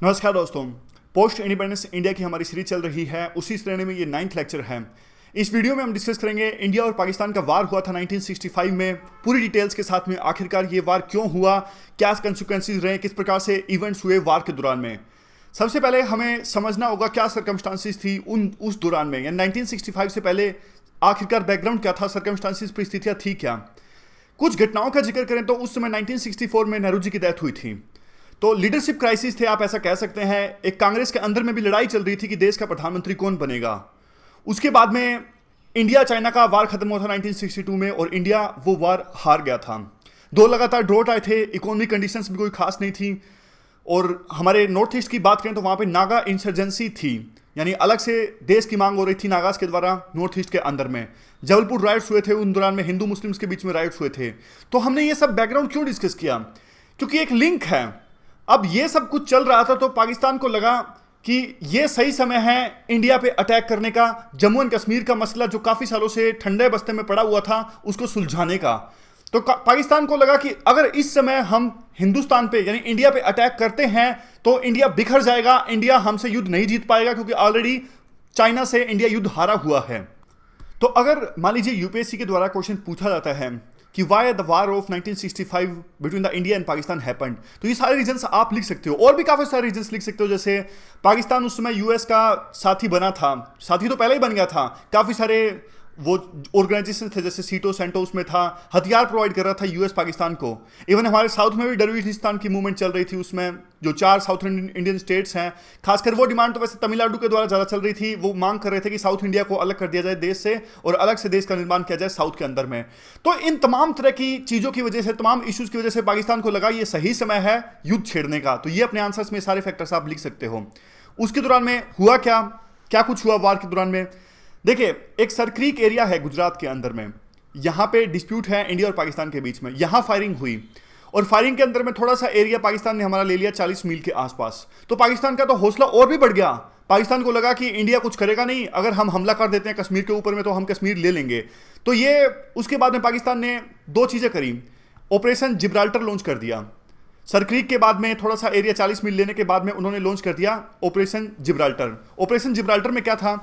नमस्कार दोस्तों। Post independence India की हमारी सीरीज चल रही है, उसी श्रेणी में ये 9th लेक्चर है। इस वीडियो में हम डिस्कस करेंगे इंडिया और पाकिस्तान का वार हुआ था 1965 में, पूरी डिटेल्स के साथ में आखिरकार ये वार क्यों हुआ, क्या कंसिक्वेंसेस रहे, किस प्रकार से इवेंट्स हुए वार के दौरान में। सबसे पहले हमें समझना होगा क्या सर्कमस्टांसिस थी उस दौरान में, यानी 1965 से पहले आखिरकार बैकग्राउंड क्या था, सर्कमस्टांसिस परिस्थितियाँ थी क्या। कुछ घटनाओं का जिक्र करें तो उस समय 1964 में नेहरू जी की डेथ हुई थी, तो लीडरशिप क्राइसिस थे, आप ऐसा कह सकते हैं। एक कांग्रेस के अंदर में भी लड़ाई चल रही थी कि देश का प्रधानमंत्री कौन बनेगा। उसके बाद में इंडिया चाइना का वार खत्म हुआ था 1962 में और इंडिया वो वार हार गया था। 2 लगातार ड्रॉट आए थे, इकोनॉमिक कंडीशंस भी कोई खास नहीं थी। और हमारे नॉर्थ ईस्ट की बात करें तो वहाँ पे नागा इंसर्जेंसी थी, यानी अलग से देश की मांग हो रही थी नागास के द्वारा नॉर्थ ईस्ट के अंदर में। जबलपुर राइट्स हुए थे, उन दौरान में हिंदू मुस्लिम्स के बीच में राइट्स हुए थे। तो हमने ये सब बैकग्राउंड क्यों डिस्कस किया, क्योंकि एक लिंक है। अब ये सब कुछ चल रहा था तो पाकिस्तान को लगा कि ये सही समय है इंडिया पे अटैक करने का, जम्मू एंड कश्मीर का मसला जो काफ़ी सालों से ठंडे बस्ते में पड़ा हुआ था उसको सुलझाने का। तो पाकिस्तान को लगा कि अगर इस समय हम हिंदुस्तान पे यानी इंडिया पे अटैक करते हैं तो इंडिया बिखर जाएगा, इंडिया हमसे युद्ध नहीं जीत पाएगा, क्योंकि ऑलरेडी चाइना से इंडिया युद्ध हारा हुआ है। तो अगर मान लीजिए यूपीएससी के द्वारा क्वेश्चन पूछा जाता है कि why the war of 1965 between the India and Pakistan happened, तो ये सारे रीजंस आप लिख सकते हो और भी काफ़ी सारे रीजंस लिख सकते हो। जैसे पाकिस्तान उस समय यूएस का साथी बना था, साथी तो पहले ही बन गया था, काफ़ी सारे वो ऑर्गेनाइजेशन थे जैसे सीटो सेंटो उसमें था, हथियार प्रोवाइड कर रहा था यूएस पाकिस्तान को। इवन हमारे साउथ में भी डरविशिस्तान की मूवमेंट चल रही थी, उसमें जो 4 साउथ इंडियन स्टेट्स हैं, खासकर वो डिमांड तो वैसे तमिलनाडु के द्वारा ज़्यादा चल रही थी। वो मांग कर रहे थे कि साउथ इंडिया को अलग कर दिया जाए देश से और अलग से देश का निर्माण किया जाए साउथ के अंदर में। तो इन तमाम तरह की चीज़ों की वजह से, तमाम इश्यूज़ की वजह से पाकिस्तान को लगा ये सही समय है युद्ध छेड़ने का। तो ये अपने आंसर्स में सारे फैक्टर्स आप लिख सकते हो। उसके दौरान में हुआ क्या क्या कुछ हुआ वार के दौरान में। देखिए, एक सरक्रीक एरिया है गुजरात के अंदर में, यहाँ पे डिस्प्यूट है इंडिया और पाकिस्तान के बीच में, यहाँ फायरिंग हुई और फायरिंग के अंदर में थोड़ा सा एरिया पाकिस्तान ने हमारा ले लिया 40 मील के आसपास। तो पाकिस्तान का तो हौसला और भी बढ़ गया, पाकिस्तान को लगा कि इंडिया कुछ करेगा नहीं, अगर हम हमला कर देते हैं कश्मीर के ऊपर में तो हम कश्मीर ले लेंगे। तो ये उसके बाद में पाकिस्तान ने 2 चीज़ें करी, ऑपरेशन जिब्राल्टर लॉन्च कर दिया। सरक्रीक के बाद में थोड़ा सा एरिया 40 मील लेने के बाद में उन्होंने लॉन्च कर दिया ऑपरेशन जिब्राल्टर। ऑपरेशन जिब्राल्टर में क्या था,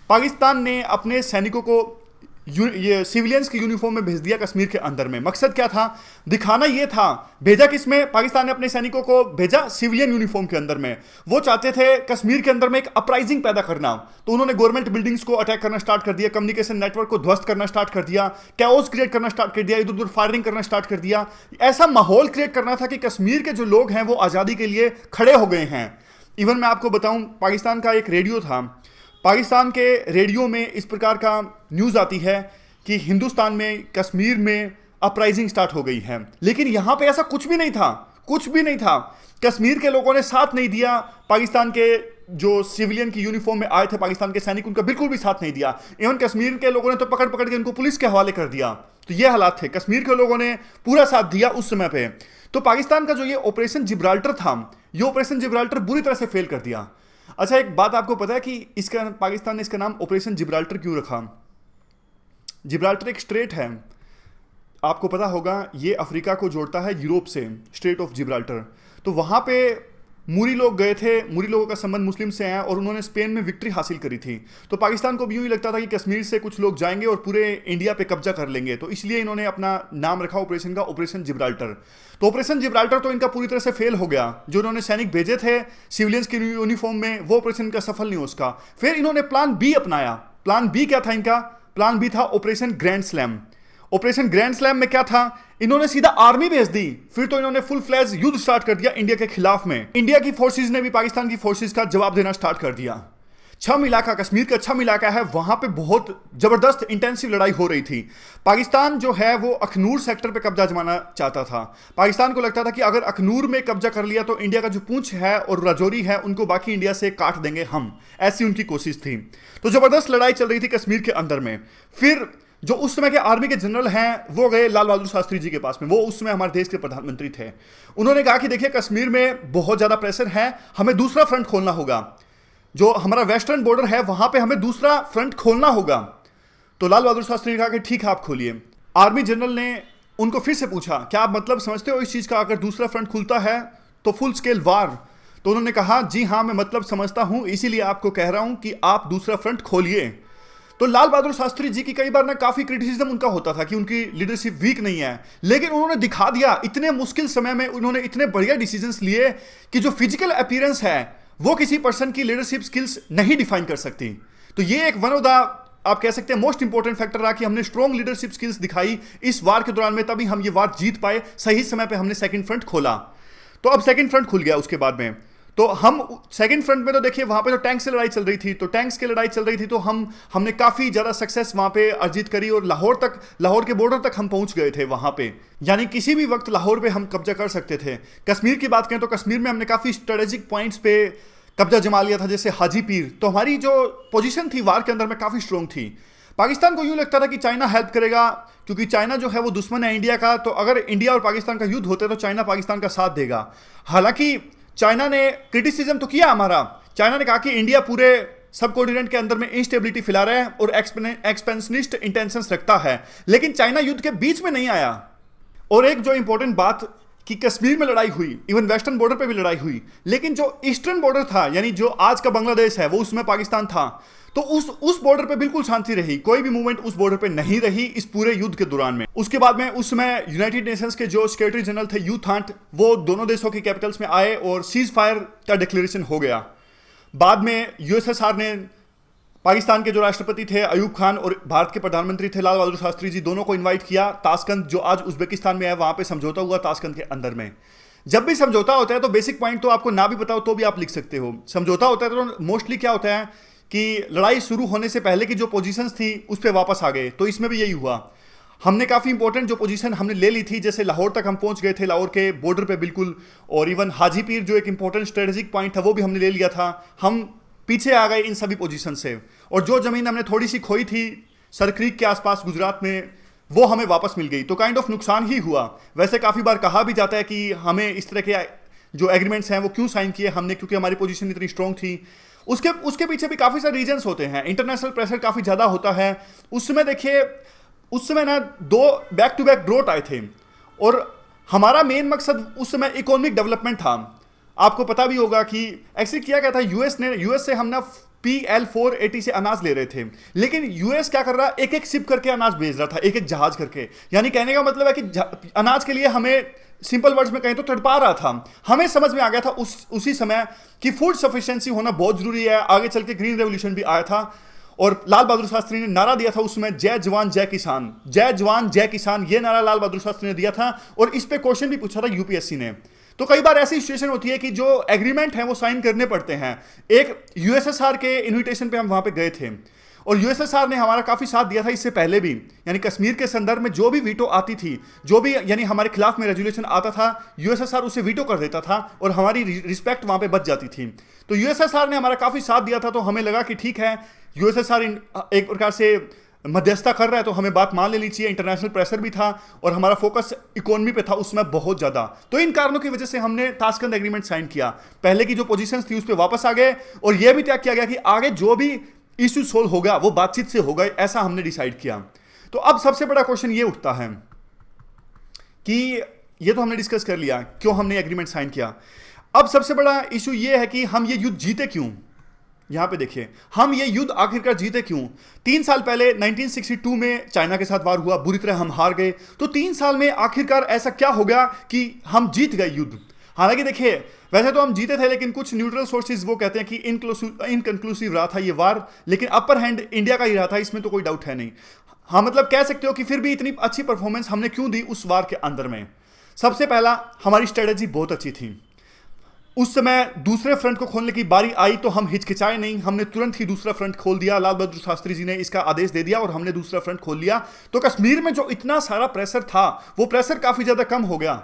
पाकिस्तान ने अपने सैनिकों को ये सिविलियंस की यूनिफॉर्म में भेज दिया कश्मीर के अंदर में। मकसद क्या था, दिखाना ये था, भेजा किसमें, पाकिस्तान ने अपने सैनिकों को भेजा सिविलियन यूनिफॉर्म के अंदर में। वो चाहते थे कश्मीर के अंदर में एक अपराइजिंग पैदा करना, तो उन्होंने गवर्नमेंट बिल्डिंग्स को अटैक करना स्टार्ट कर दिया, कम्युनिकेशन नेटवर्क को ध्वस्त करना स्टार्ट कर दिया, कैओस क्रिएट करना स्टार्ट कर दिया, इधर उधर फायरिंग करना स्टार्ट कर दिया। ऐसा माहौल क्रिएट करना था कि कश्मीर के जो लोग हैं वो आज़ादी के लिए खड़े हो गए हैं। इवन मैं आपको बताऊं, पाकिस्तान का एक रेडियो था, पाकिस्तान के रेडियो में इस प्रकार का न्यूज़ आती है कि हिंदुस्तान में कश्मीर में अपराइजिंग स्टार्ट हो गई है। लेकिन यहाँ पे ऐसा कुछ भी नहीं था, कुछ भी नहीं था। कश्मीर के लोगों ने साथ नहीं दिया, पाकिस्तान के जो सिविलियन की यूनिफॉर्म में आए थे पाकिस्तान के सैनिक, उनका बिल्कुल भी साथ नहीं दिया। इवन कश्मीर के लोगों ने तो पकड़ पकड़ के उनको पुलिस के हवाले कर दिया। तो ये हालात थे, कश्मीर के लोगों ने पूरा साथ दिया उस समय पे। तो पाकिस्तान का जो ये ऑपरेशन जिब्राल्टर था, ये ऑपरेशन जिब्राल्टर बुरी तरह से फेल कर दिया। अच्छा, एक बात आपको पता है कि इसका पाकिस्तान ने इसका नाम ऑपरेशन जिब्राल्टर क्यों रखा। जिब्राल्टर एक स्ट्रेट है, आपको पता होगा, ये अफ्रीका को जोड़ता है यूरोप से, स्ट्रेट ऑफ जिब्राल्टर। तो वहाँ पे मूरी लोग गए थे, मूरी लोगों का संबंध मुस्लिम से है और उन्होंने स्पेन में विक्ट्री हासिल करी थी। तो पाकिस्तान को भी यूँ ही लगता था कि कश्मीर से कुछ लोग जाएंगे और पूरे इंडिया पे कब्जा कर लेंगे, तो इसलिए इन्होंने अपना नाम रखा ऑपरेशन का, ऑपरेशन जिब्राल्टर। तो ऑपरेशन जिब्राल्टर तो इनका पूरी तरह से फेल हो गया। जो इन्होंने सैनिक भेजे थे सिविलियंस की यूनिफॉर्म में, वो ऑपरेशन इनका सफल नहीं हो उसका। फिर इन्होंने प्लान बी अपनाया। प्लान बी क्या था इनका, प्लान बी था operation grand slam. Operation grand slam में क्या था, इन्होंने सीधा आर्मी भेज दी। फिर तो इन्होंने फुल फ्लैज युद्ध स्टार्ट कर दिया इंडिया के खिलाफ में। इंडिया की फोर्सेस ने भी पाकिस्तान की फोर्सेस का जवाब देना स्टार्ट कर दिया। छम इलाका, कश्मीर का छम इलाका है, वहां पे बहुत जबरदस्त इंटेंसिव लड़ाई हो रही थी। पाकिस्तान जो है वो अखनूर सेक्टर पे कब्जा जमाना चाहता था। पाकिस्तान को लगता था कि अगर अखनूर में कब्जा कर लिया तो इंडिया का जो पूंछ है और राजौरी है उनको बाकी इंडिया से काट देंगे हम, ऐसी उनकी कोशिश थी। तो जबरदस्त लड़ाई चल रही थी कश्मीर के अंदर में। फिर जो उस समय के आर्मी के जनरल हैं वो गए लाल बहादुर शास्त्री जी के पास में, वो उस समय हमारे देश के प्रधानमंत्री थे। उन्होंने कहा कि देखिए, कश्मीर में बहुत ज़्यादा प्रेशर है, हमें दूसरा फ्रंट खोलना होगा, जो हमारा वेस्टर्न बॉर्डर है वहां पे हमें दूसरा फ्रंट खोलना होगा। तो लाल बहादुर शास्त्री ने कहा कि ठीक है, आप खोलिए। आर्मी जनरल ने उनको फिर से पूछा, क्या आप मतलब समझते हो इस चीज़ का, अगर दूसरा फ्रंट खुलता है तो फुल स्केल वार। तो उन्होंने कहा, जी हाँ मैं मतलब समझता हूं, इसीलिए आपको कह रहा हूं कि आप दूसरा फ्रंट खोलिए। तो लाल बहादुर शास्त्री जी की कई बार ना काफी क्रिटिसिज्म उनका होता था कि उनकी लीडरशिप वीक नहीं है, लेकिन उन्होंने दिखा दिया इतने मुश्किल समय में उन्होंने इतने बढ़िया डिसीजंस लिए कि जो फिजिकल अपीयरेंस है वो किसी पर्सन की लीडरशिप स्किल्स नहीं डिफाइन कर सकती। तो ये एक वन ऑफ द, आप कह सकते हैं, मोस्ट इंपॉर्टेंट फैक्टर रहा कि हमने स्ट्रॉन्ग लीडरशिप स्किल्स दिखाई इस वार के दौरान में, तभी हम ये वार जीत पाए। सही समय पे हमने सेकंड फ्रंट खोला। तो अब सेकंड फ्रंट खुल गया उसके बाद में, तो हम सेकंड फ्रंट में तो देखिए वहां पे तो टैंक से लड़ाई चल रही थी, तो टैंक्स की लड़ाई चल रही थी, तो हमने काफी ज्यादा सक्सेस वहां पे अर्जित करी और लाहौर के बॉर्डर तक हम पहुंच गए थे वहां पे, यानी किसी भी वक्त लाहौर पे हम कब्जा कर सकते थे। कश्मीर की बात करें तो कश्मीर में हमने काफी स्ट्रेटेजिक पॉइंट्स पे कब्जा जमा लिया था, जैसे हाजी पीर। तो हमारी जो पोजीशन थी वार के अंदर में काफी स्ट्रांग थी। पाकिस्तान को यूं लगता था कि चाइना हेल्प करेगा, क्योंकि चाइना जो है वो दुश्मन है इंडिया का, तो अगर इंडिया और पाकिस्तान का युद्ध होता तो चाइना पाकिस्तान का साथ देगा। हालांकि चाइना ने क्रिटिसिज्म तो किया हमारा, चाइना ने कहा कि इंडिया पूरे सब कॉन्टिनेंट के अंदर में इंस्टेबिलिटी फैला रहा है और एक्सपेंशनिस्ट इंटेंशंस रखता है, लेकिन चाइना युद्ध के बीच में नहीं आया। और एक जो इंपॉर्टेंट बात कि कश्मीर में लड़ाई हुई, इवन वेस्टर्न बॉर्डर पे भी लड़ाई हुई, लेकिन जो ईस्टर्न बॉर्डर था, यानी जो आज का बांग्लादेश है, वो उसमें पाकिस्तान था, तो उस बॉर्डर पे बिल्कुल शांति रही, कोई भी मूवमेंट उस बॉर्डर पे नहीं रही इस पूरे युद्ध के दौरान में। उसके बाद में उस समय यूनाइटेड नेशंस के जो सेक्रेटरी जनरल थे यू थांट, वो दोनों देशों की कैपिटल्स में आए और सीज फायर का डिक्लेरेशन हो गया। बाद में यूएसएसआर ने पाकिस्तान के जो राष्ट्रपति थे अयूब खान और भारत के प्रधानमंत्री थे लाल बहादुर शास्त्री जी, दोनों को इनवाइट किया ताशकंद, जो आज उज्बेकिस्तान में है, वहां पे समझौता हुआ ताशकंद के अंदर में। जब भी समझौता होता है तो बेसिक पॉइंट तो आपको ना भी बताओ तो भी आप लिख सकते हो। समझौता होता है तो मोस्टली क्या होता है कि लड़ाई शुरू होने से पहले की जो पोजीशंस थी उस पर वापस आ गए। तो इसमें भी यही हुआ, हमने काफ़ी इंपॉर्टेंट जो पोजीशन हमने ले ली थी, जैसे लाहौर तक हम पहुंच गए थे, लाहौर के बॉर्डर पे बिल्कुल, और इवन हाजी पीर जो एक इंपॉर्टेंट स्ट्रेटेजिक पॉइंट था वो भी हमने ले लिया था। हम पीछे आ गए इन सभी पोजीशन से, और जो जमीन हमने थोड़ी सी खोई थी सर क्रीक के आसपास गुजरात में, वो हमें वापस मिल गई। तो काइंड ऑफ नुकसान ही हुआ। वैसे काफ़ी बार कहा भी जाता है कि हमें इस तरह के जो एग्रीमेंट्स हैं वो क्यों साइन किए हमने, क्योंकि हमारी पोजीशन इतनी स्ट्रांग थी। उसके पीछे भी काफ़ी सारे रीजंस होते हैं, इंटरनेशनल प्रेशर काफ़ी ज़्यादा होता है। उस समय देखिए, उस समय ना 2 बैक टू बैक ड्रॉट आए थे, और हमारा मेन मकसद उस समय इकोनॉमिक डेवलपमेंट था। आपको पता भी होगा कि एक्चुअली किया गया था, यूएस से हम ना PL480 से अनाज ले रहे थे, लेकिन यूएस क्या कर रहा, एक एक शिप करके अनाज भेज रहा था, एक एक जहाज करके। यानी कहने का मतलब है कि अनाज के लिए हमें, सिंपल वर्ड्स में कहें तो, तड़पा रहा था। हमें समझ में आ गया था उसी समय कि फूड सफिशिएंसी होना बहुत जरूरी है। आगे चल के ग्रीन रेवोल्यूशन भी आया था, और लाल बहादुर शास्त्री ने नारा दिया था उसमें, जय जवान जय किसान, जय जवान जय किसान, ये नारा लाल बहादुर शास्त्री ने दिया था। और इस पे क्वेश्चन भी पूछा था यूपीएससी ने। तो कई बार ऐसी सिचुएशन होती है कि जो एग्रीमेंट है वो साइन करने पड़ते हैं। एक यूएसएसआर के इन्विटेशन पे हम वहां पे गए थे, और यूएसएसआर ने हमारा काफी साथ दिया था इससे पहले भी। यानी कश्मीर के संदर्भ में जो भी वीटो आती थी, जो भी यानी हमारे खिलाफ में रेजोल्यूशन आता था, यूएसएसआर उसे वीटो कर देता था, और हमारी रिस्पेक्ट वहां पे बच जाती थी। तो यूएसएसआर ने हमारा काफी साथ दिया था, तो हमें लगा कि ठीक है, यूएसएसआर एक प्रकार से मध्यस्थता कर रहा है तो हमें बात मान लेनी चाहिए। इंटरनेशनल प्रेशर भी था, और हमारा फोकस इकोनॉमी पे था उसमें बहुत ज्यादा। तो इन कारणों की वजह से हमने ताशकंद एग्रीमेंट साइन किया। पहले की जो पोजीशंस थी उस पर वापस आ गए, और यह भी तय किया गया कि आगे जो भी इश्यू सोल्व होगा वो बातचीत से होगा, ऐसा हमने डिसाइड किया। तो अब सबसे बड़ा क्वेश्चन ये उठता है कि ये तो हमने डिस्कस कर लिया क्यों हमने एग्रीमेंट साइन किया। अब सबसे बड़ा इशू ये है कि हम ये युद्ध जीते क्यों। यहां पे देखिए, हम ये युद्ध आखिरकार जीते क्यों। 3 साल पहले 1962 में चाइना के साथ वार हुआ, बुरी तरह हम हार गए। तो 3 साल में आखिरकार ऐसा क्या हो गया कि हम जीत गए युद्ध। हालांकि देखिए, वैसे तो हम जीते थे, लेकिन कुछ न्यूट्रल सोर्सेज वो कहते हैं कि इनकंक्लूसिव रहा था ये वार, लेकिन अपर हैंड इंडिया का ही रहा था, इसमें तो कोई डाउट है नहीं। हाँ, मतलब कह सकते हो कि फिर भी इतनी अच्छी परफॉर्मेंस हमने क्यों दी उस वार के अंदर में। सबसे पहला, हमारी स्ट्रेटेजी बहुत अच्छी थी। उस समय दूसरे फ्रंट को खोलने की बारी आई तो हम हिचकिचाए नहीं, हमने तुरंत ही दूसरा फ्रंट खोल दिया। लाल बहादुर शास्त्री जी ने इसका आदेश दे दिया और हमने दूसरा फ्रंट खोल लिया। तो कश्मीर में जो इतना सारा प्रेशर था, वो प्रेशर काफी ज्यादा कम हो गया।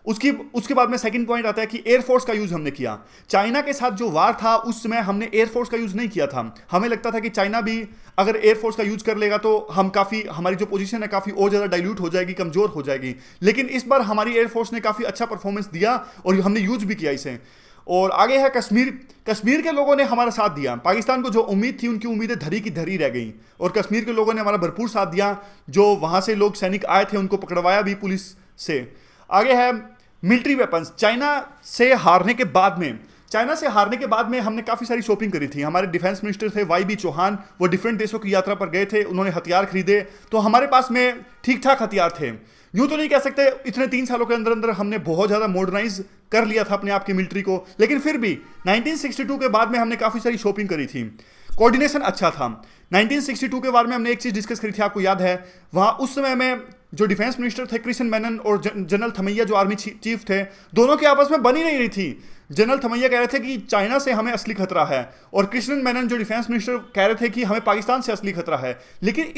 उसके बाद में सेकंड पॉइंट आता है कि एयरफोर्स का यूज हमने किया। चाइना के साथ जो वार था उस समय हमने एयरफोर्स का यूज नहीं किया था। हमें लगता था कि चाइना भी अगर एयरफोर्स का यूज कर लेगा तो हमारी जो पोजीशन है काफी और ज्यादा डाइल्यूट हो जाएगी, कमजोर हो जाएगी। लेकिन इस बार हमारी एयरफोर्स ने काफी अच्छा परफॉर्मेंस दिया और हमने यूज भी किया इसे। और आगे है कश्मीर के लोगों ने हमारा साथ दिया। पाकिस्तान को जो उम्मीद थी उनकी उम्मीदें धरी की धरी रह गई, और कश्मीर के लोगों ने हमारा भरपूर साथ दिया। जो वहां से लोग सैनिक आए थे उनको पकड़वाया भी पुलिस से। आगे है मिलिट्री वेपन्स। चाइना से हारने के बाद में चाइना से हारने के बाद में हमने काफ़ी सारी शॉपिंग करी थी। हमारे डिफेंस मिनिस्टर थे वाई बी चौहान, वो डिफरेंट देशों की यात्रा पर गए थे, उन्होंने हथियार खरीदे, तो हमारे पास में ठीक ठाक हथियार थे। यूं तो नहीं कह सकते इतने 3 सालों के अंदर अंदर हमने बहुत ज़्यादा मॉडर्नाइज कर लिया था अपने आप की मिलिट्री को, लेकिन फिर भी 1962 के बाद में हमने काफ़ी सारी शॉपिंग करी थी। कोऑर्डिनेशन अच्छा था। 1962 के बारे में हमने एक चीज़ डिस्कस करी थी, आपको याद है, वहाँ उस समय में जो डिफेंस मिनिस्टर थे क्रिस्टियन मेनन और जनरल थमैया जो आर्मी चीफ थे, दोनों के आपस में बनी नहीं रही थी। जनरल थमैया कह रहे थे कि चाइना से हमें असली खतरा है, और क्रिस्टियन मेनन जो डिफेंस मिनिस्टर कह रहे थे कि हमें पाकिस्तान से असली खतरा है। लेकिन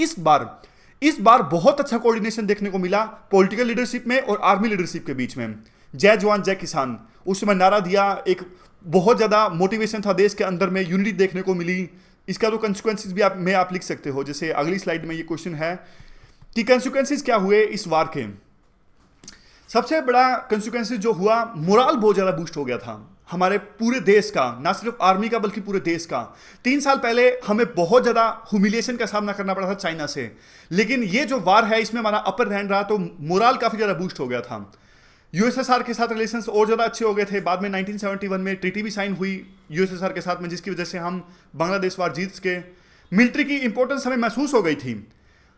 इस बार बहुत अच्छा कोऑर्डिनेशन देखने को मिला पॉलिटिकल लीडरशिप में और आर्मी लीडरशिप के बीच में। जय जवान जय किसान उस समय नारा दिया, एक बहुत ज़्यादा मोटिवेशन था देश के अंदर में, यूनिटी देखने को मिली। इसका तो कंसिक्वेंसेस भी आप लिख सकते हो, जैसे अगली स्लाइड में ये क्वेश्चन है कि कंसिक्वेंसेस क्या हुए इस वार के। सबसे बड़ा कंसिक्वेंसेस जो हुआ, मोराल बहुत ज़्यादा बूस्ट हो गया था हमारे पूरे देश का, ना सिर्फ आर्मी का बल्कि पूरे देश का। 3 साल पहले हमें बहुत ज़्यादा ह्यूमिलिएशन का सामना करना पड़ा था चाइना से, लेकिन ये जो वार है इसमें हमारा अपर हैंड रहा, तो मोराल काफ़ी ज़्यादा बूस्ट हो गया था। यूएसएसआर के साथ रिलेशंस और ज़्यादा अच्छे हो गए थे। बाद में 1971 में ट्रीटी भी साइन हुई यूएसएसआर के साथ में, जिसकी वजह से हम बांग्लादेश वार जीत के। मिलिट्री की इंपॉर्टेंस हमें महसूस हो गई थी।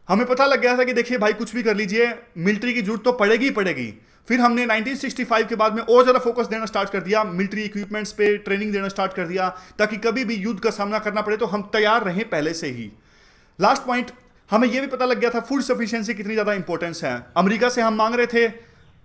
हमें पता लग गया था कि देखिए भाई, कुछ भी कर लीजिए, मिलिट्री की जरूरत तो पड़ेगी ही पड़ेगी। फिर हमने 1965 के बाद में और ज़्यादा फोकस देना स्टार्ट कर दिया, मिलिट्री इक्विपमेंट्स पे ट्रेनिंग देना स्टार्ट कर दिया, ताकि कभी भी युद्ध का सामना करना पड़े तो हम तैयार रहें पहले से ही। लास्ट पॉइंट, हमें यह भी पता लग गया था फूड सफिशिएंसी कितनी ज़्यादा इंपॉर्टेंस है। अमेरिका से हम मांग रहे थे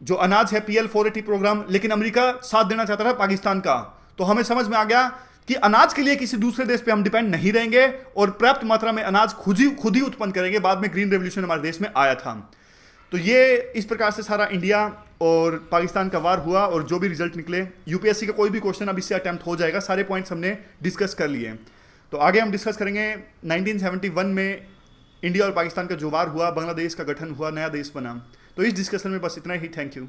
जो अनाज है PL 480 प्रोग्राम, लेकिन अमेरिका साथ देना चाहता था पाकिस्तान का। तो हमें समझ में आ गया कि अनाज के लिए किसी दूसरे देश पे हम डिपेंड नहीं रहेंगे और पर्याप्त मात्रा में अनाज खुद ही उत्पन्न करेंगे। बाद में ग्रीन रेवोल्यूशन हमारे देश में आया था। तो ये इस प्रकार से सारा इंडिया और पाकिस्तान का वार हुआ, और जो भी रिजल्ट निकले, यूपीएससी का कोई भी क्वेश्चन अब इससे अटैम्प्ट हो जाएगा। सारे पॉइंट्स हमने डिस्कस कर लिए। तो आगे हम डिस्कस करेंगे 1971 में इंडिया और पाकिस्तान का जो वार हुआ, बांग्लादेश का गठन हुआ, नया देश बना। तो इस डिस्कशन में बस इतना ही। Thank you.